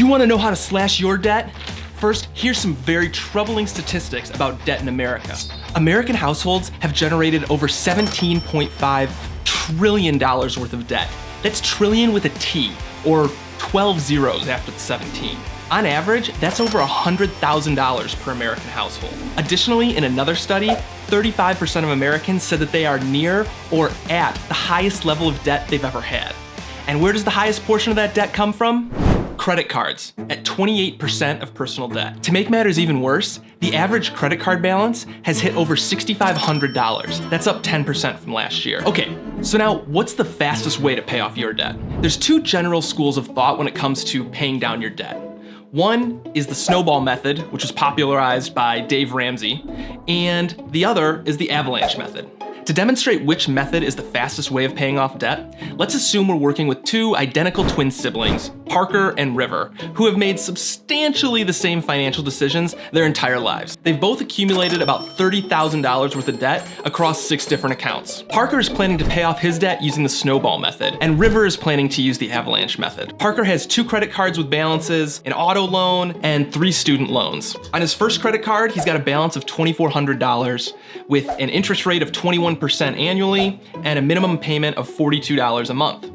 You want to know how to slash your debt? First, here's some very troubling statistics about debt in America. American households have generated over $17.5 trillion worth of debt. That's trillion with a T, or 12 zeros after the 17. On average, that's over $100,000 per American household. Additionally, in another study, 35% of Americans said that they are near or at the highest level of debt they've ever had. And where does the highest portion of that debt come from? Credit cards, at 28% of personal debt. To make matters even worse, the average credit card balance has hit over $6,500. That's up 10% from last year. Okay, so now what's the fastest way to pay off your debt? There's two general schools of thought when it comes to paying down your debt. One is the snowball method, which was popularized by Dave Ramsey, and the other is the avalanche method. To demonstrate which method is the fastest way of paying off debt, let's assume we're working with two identical twin siblings, Parker and River, who have made substantially the same financial decisions their entire lives. They've both accumulated about $30,000 worth of debt across 6 different accounts. Parker is planning to pay off his debt using the snowball method, and River is planning to use the avalanche method. Parker has 2 credit cards with balances, an auto loan, and 3 student loans. On his first credit card, he's got a balance of $2,400 with an interest rate of 21% annually and a minimum payment of $42 a month.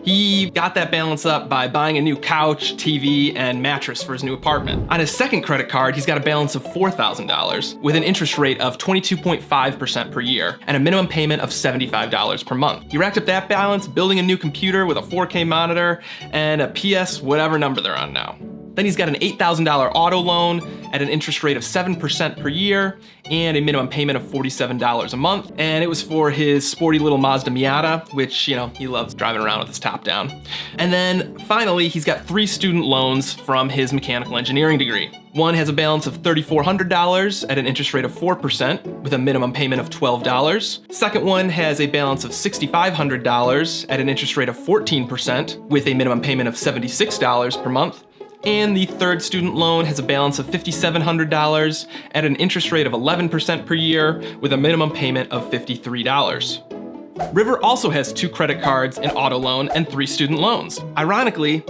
He got that balance up by buying a new couch, TV, and mattress for his new apartment. On his second credit card, he's got a balance of $4,000 with an interest rate of 22.5% per year and a minimum payment of $75 per month. He racked up that balance building a new computer with a 4K monitor and a PS whatever number they're on now. Then he's got an $8,000 auto loan at an interest rate of 7% per year and a minimum payment of $47 a month. And it was for his sporty little Mazda Miata, which, he loves driving around with his top down. And then finally, he's got 3 student loans from his mechanical engineering degree. One has a balance of $3,400 at an interest rate of 4% with a minimum payment of $12. Second one has a balance of $6,500 at an interest rate of 14% with a minimum payment of $76 per month. And the third student loan has a balance of $5,700 at an interest rate of 11% per year with a minimum payment of $53. River also has 2 credit cards, an auto loan, and 3 student loans. Ironically,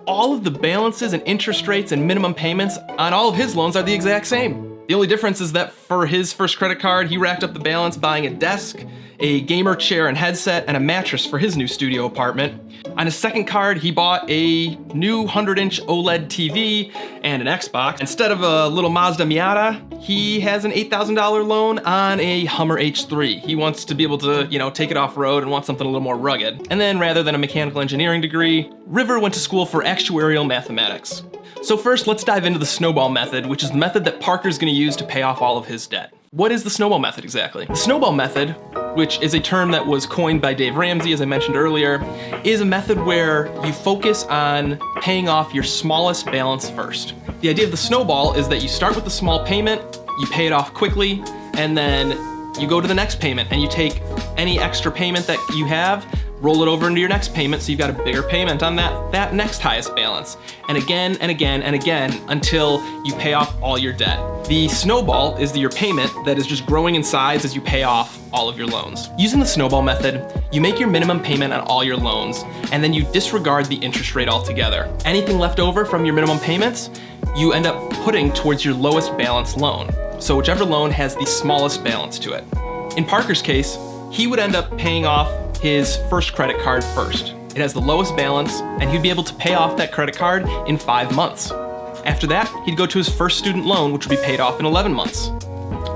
all of the balances and interest rates and minimum payments on all of his loans are the exact same. The only difference is that for his first credit card, he racked up the balance buying a desk, a gamer chair and headset, and a mattress for his new studio apartment. On his second card, he bought a new 100-inch OLED TV and an Xbox. Instead of a little Mazda Miata, he has an $8,000 loan on a Hummer H3. He wants to be able to, take it off-road and want something a little more rugged. And then rather than a mechanical engineering degree, River went to school for actuarial mathematics. So first, let's dive into the snowball method, which is the method that Parker's gonna use to pay off all of his debt. What is the snowball method exactly? The snowball method, which is a term that was coined by Dave Ramsey, as I mentioned earlier, is a method where you focus on paying off your smallest balance first. The idea of the snowball is that you start with the small payment, you pay it off quickly, and then you go to the next payment and you take any extra payment that you have, roll it over into your next payment so you've got a bigger payment on that next highest balance. And again and again and again until you pay off all your debt. The snowball is your payment that is just growing in size as you pay off all of your loans. Using the snowball method, you make your minimum payment on all your loans and then you disregard the interest rate altogether. Anything left over from your minimum payments, you end up putting towards your lowest balance loan. So whichever loan has the smallest balance to it. In Parker's case, he would end up paying off his first credit card first. It has the lowest balance, and he'd be able to pay off that credit card in 5 months. After that, he'd go to his first student loan, which would be paid off in 11 months.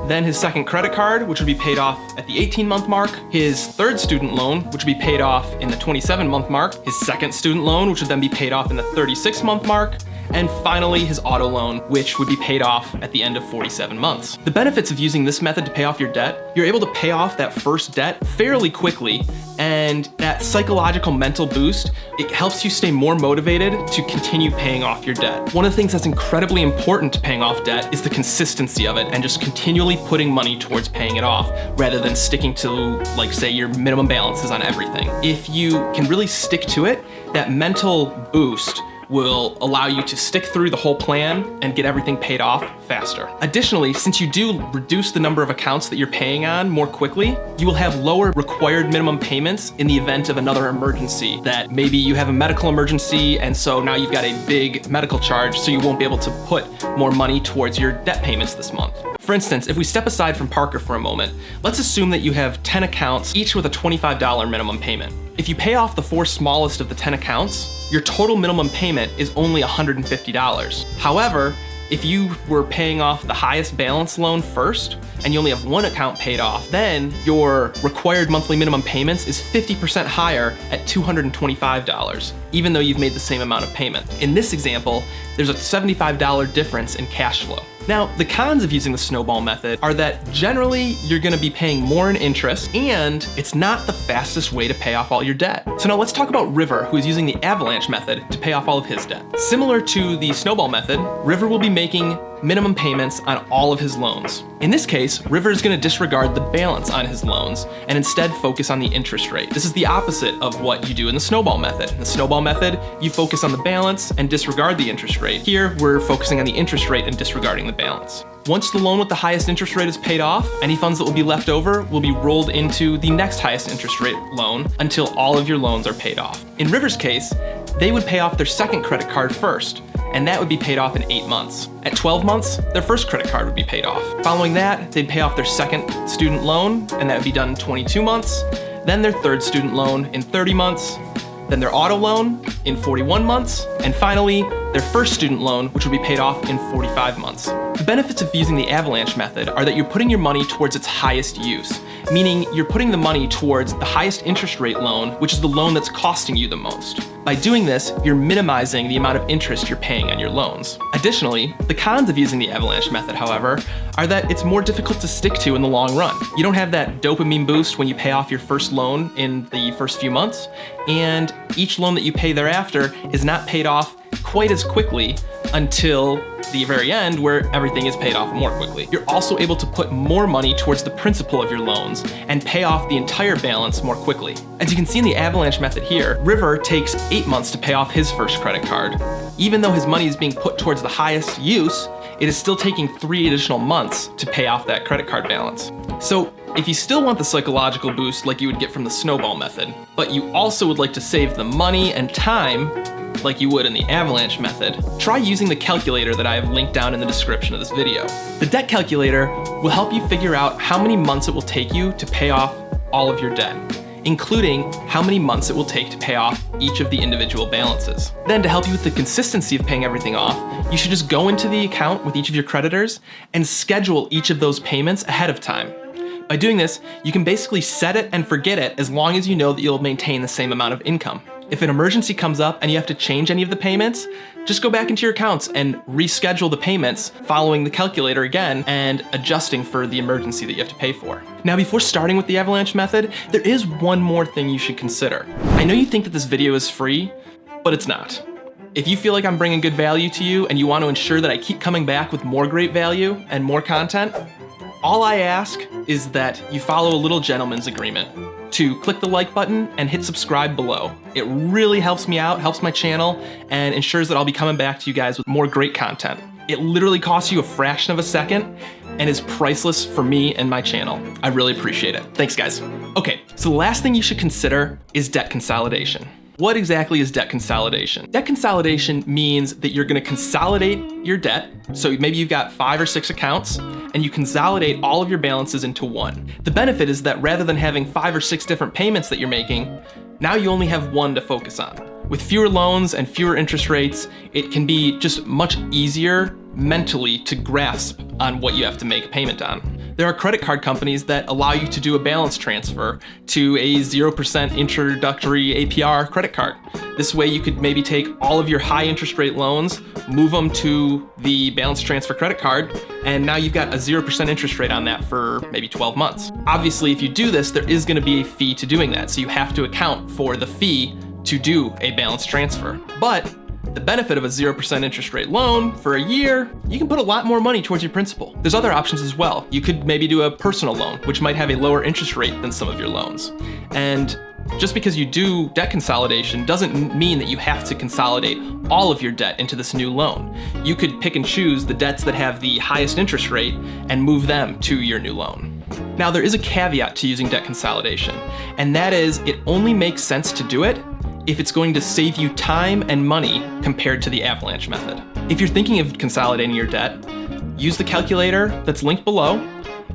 Then his second credit card, which would be paid off at the 18-month mark. His third student loan, which would be paid off in the 27-month mark. His second student loan, which would then be paid off in the 36-month mark. And finally, his auto loan, which would be paid off at the end of 47 months. The benefits of using this method to pay off your debt, you're able to pay off that first debt fairly quickly, and that psychological mental boost, it helps you stay more motivated to continue paying off your debt. One of the things that's incredibly important to paying off debt is the consistency of it and just continually putting money towards paying it off rather than sticking to, like, say, your minimum balances on everything. If you can really stick to it, that mental boost will allow you to stick through the whole plan and get everything paid off faster. Additionally, since you do reduce the number of accounts that you're paying on more quickly, you will have lower required minimum payments in the event of another emergency, that maybe you have a medical emergency and so now you've got a big medical charge, so you won't be able to put more money towards your debt payments this month. For instance, if we step aside from Parker for a moment, let's assume that you have 10 accounts, each with a $25 minimum payment. If you pay off the 4 smallest of the 10 accounts, your total minimum payment is only $150. However, if you were paying off the highest balance loan first, and you only have 1 account paid off, then your required monthly minimum payments is 50% higher at $225, even though you've made the same amount of payment. In this example, there's a $75 difference in cash flow. Now, the cons of using the snowball method are that generally you're gonna be paying more in interest, and it's not the fastest way to pay off all your debt. So now let's talk about River, who is using the avalanche method to pay off all of his debt. Similar to the snowball method, River will be making minimum payments on all of his loans. In this case, River is going to disregard the balance on his loans and instead focus on the interest rate. This is the opposite of what you do in the snowball method. In the snowball method, you focus on the balance and disregard the interest rate. Here, we're focusing on the interest rate and disregarding the balance. Once the loan with the highest interest rate is paid off, any funds that will be left over will be rolled into the next highest interest rate loan until all of your loans are paid off. In River's case, they would pay off their second credit card first, and that would be paid off in 8 months. At 12 months, their first credit card would be paid off. Following that, they'd pay off their second student loan, and that would be done in 22 months, then their third student loan in 30 months, then their auto loan in 41 months, and finally, their first student loan, which will be paid off in 45 months. The benefits of using the avalanche method are that you're putting your money towards its highest use, meaning you're putting the money towards the highest interest rate loan, which is the loan that's costing you the most. By doing this, you're minimizing the amount of interest you're paying on your loans. Additionally, the cons of using the avalanche method, however, are that it's more difficult to stick to in the long run. You don't have that dopamine boost when you pay off your first loan in the first few months, and each loan that you pay thereafter is not paid off quite as quickly until the very end, where everything is paid off more quickly. You're also able to put more money towards the principal of your loans and pay off the entire balance more quickly. As you can see in the avalanche method here, River takes 8 months to pay off his first credit card. Even though his money is being put towards the highest use, it is still taking 3 additional months to pay off that credit card balance. So if you still want the psychological boost like you would get from the snowball method, but you also would like to save the money and time like you would in the avalanche method, try using the calculator that I have linked down in the description of this video. The debt calculator will help you figure out how many months it will take you to pay off all of your debt, including how many months it will take to pay off each of the individual balances. Then, to help you with the consistency of paying everything off, you should just go into the account with each of your creditors and schedule each of those payments ahead of time. By doing this, you can basically set it and forget it as long as you know that you'll maintain the same amount of income. If an emergency comes up and you have to change any of the payments, just go back into your accounts and reschedule the payments, following the calculator again and adjusting for the emergency that you have to pay for. Now, before starting with the avalanche method, there is one more thing you should consider. I know you think that this video is free, but it's not. If you feel like I'm bringing good value to you and you want to ensure that I keep coming back with more great value and more content, all I ask is that you follow a little gentleman's agreement to click the like button and hit subscribe below. It really helps me out, helps my channel, and ensures that I'll be coming back to you guys with more great content. It literally costs you a fraction of a second and is priceless for me and my channel. I really appreciate it. Thanks, guys. Okay, so the last thing you should consider is debt consolidation. What exactly is debt consolidation? Debt consolidation means that you're gonna consolidate your debt. So maybe you've got 5 or 6 accounts and you consolidate all of your balances into one. The benefit is that rather than having 5 or 6 different payments that you're making, now you only have one to focus on. With fewer loans and fewer interest rates, it can be just much easier mentally to grasp on what you have to make a payment on. There are credit card companies that allow you to do a balance transfer to a 0% introductory APR credit card. This way you could maybe take all of your high interest rate loans, move them to the balance transfer credit card, and now you've got a 0% interest rate on that for maybe 12 months. Obviously, if you do this, there is gonna be a fee to doing that, so you have to account for the fee to do a balance transfer. But the benefit of a 0% interest rate loan for a year, you can put a lot more money towards your principal. There's other options as well. You could maybe do a personal loan, which might have a lower interest rate than some of your loans. And Just because you do debt consolidation doesn't mean that you have to consolidate all of your debt into this new loan. You could pick and choose the debts that have the highest interest rate and move them to your new loan. Now, there is a caveat to using debt consolidation, and that is it only makes sense to do it if it's going to save you time and money compared to the avalanche method. If you're thinking of consolidating your debt, use the calculator that's linked below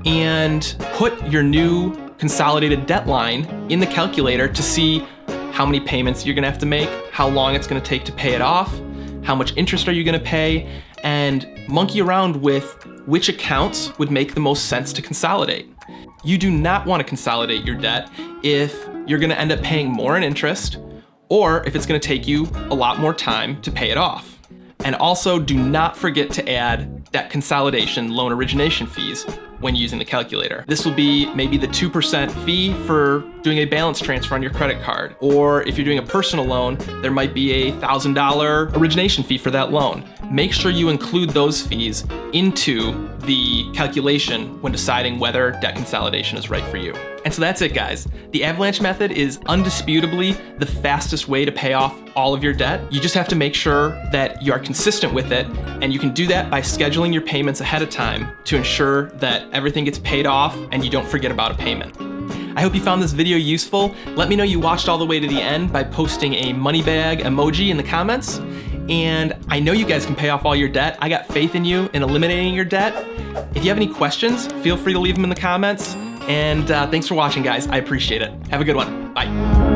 and put your new consolidated debt line in the calculator to see how many payments you're gonna have to make, how long it's gonna take to pay it off, how much interest are you gonna pay, and monkey around with which accounts would make the most sense to consolidate. You do not wanna consolidate your debt if you're gonna end up paying more in interest, or if it's gonna take you a lot more time to pay it off. And also, do not forget to add debt consolidation loan origination fees when using the calculator. This will be maybe the 2% fee for doing a balance transfer on your credit card. Or if you're doing a personal loan, there might be a $1,000 origination fee for that loan. Make sure you include those fees into the calculation when deciding whether debt consolidation is right for you. And so that's it, guys. The avalanche method is undisputably the fastest way to pay off all of your debt. You just have to make sure that you are consistent with it, and you can do that by scheduling your payments ahead of time to ensure that everything gets paid off and you don't forget about a payment. I hope you found this video useful. Let me know you watched all the way to the end by posting a money bag emoji in the comments. And I know you guys can pay off all your debt. I got faith in you in eliminating your debt. If you have any questions, feel free to leave them in the comments. And thanks for watching, guys. I appreciate it. Have a good one. Bye.